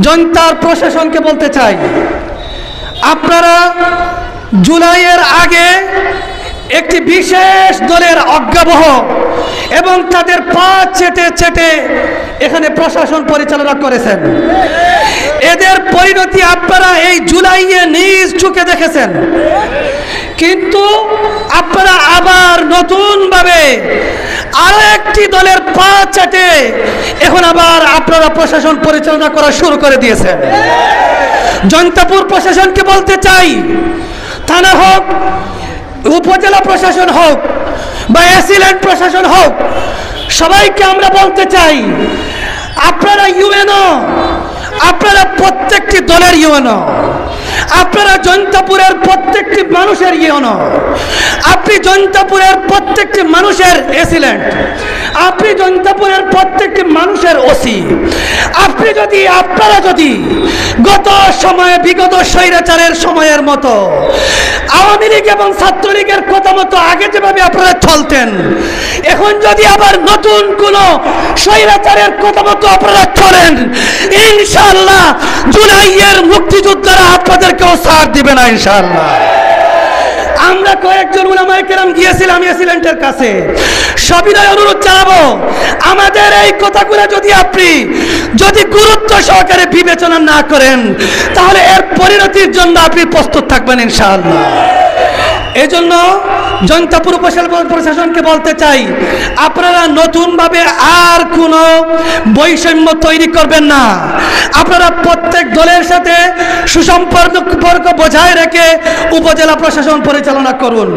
জনতার প্রশাসনকে বলতে চাই, আপনারা জুলাইয়ের আগে একটি বিশেষ দলের অজ্ঞাবহ এবং তাদের পা চেটে চেটে এখানে প্রশাসন পরিচালনা করেছেন। এদের পরিণতি আপনারা এই জুলাইয়ে নিজ চোখে দেখেছেন, কিন্তু আপনারা আবার নতুনভাবে আরো একটি দলের পা চেটে এখন আবার আপনারা প্রশাসন পরিচালনা করা শুরু করে দিয়েছেন। জয়ন্তপুর প্রশাসনকে বলতে চাই, থানা হোক, উপজেলা প্রশাসন হোক বা অ্যাসিল্যান্ড প্রশাসন হোক, সবাইকে আমরা বলতে চাই, আপনারা ইউএনও, আপনারা প্রত্যেকটি দলের ইউএনও, আপনারা জয়ন্তপুরের প্রত্যেকটি মানুষের ইউএনও, আপনি জয়ন্তপুরের প্রত্যেকটি মানুষের অ্যাসিল্যান্ড, আপনি জয়ন্তপুরের প্রত্যেকটি মানুষের ওসি। আপনারা যদি গত সময়ে বিগত স্বৈরাচারের সময়ের মতো আওয়ামী লীগ এবং ছাত্রলীগের কথা মতো আগে যেভাবে আপনারা চলতেন, এখন যদি আবার নতুন কোন স্বৈরাচারের কথা মতো আপনারা চলেন, ইনশাআল্লাহ জুলাইয়ের মুক্তিযোদ্ধারা আপনাদেরকেও ছাড় দিবে না ইনশাআল্লাহ। আমরা কয়েকজন উলামায়ে কেরাম গিয়েছিলাম অ্যাসিল্যান্ডের কাছে, সবিনয় অনুরোধ জানাবো, আমাদের এই কথাগুলো যদি গুরুত্ব সহকারে বিবেচনা না করেন, তাহলে এর পরিণতির জন্য আপনি প্রস্তুত থাকবেন ইনশাআল্লাহ। এজন্য জয়ন্তপুর প্রশাসনকে বলতে চাই, আপনারা নতুনভাবে আর কোনো বৈষম্য তৈরি করবেন না। আপনারা প্রত্যেক দলের সাথে সুসম্পর্ক বজায় রেখে উপজেলা প্রশাসন পরিচালনা করুন।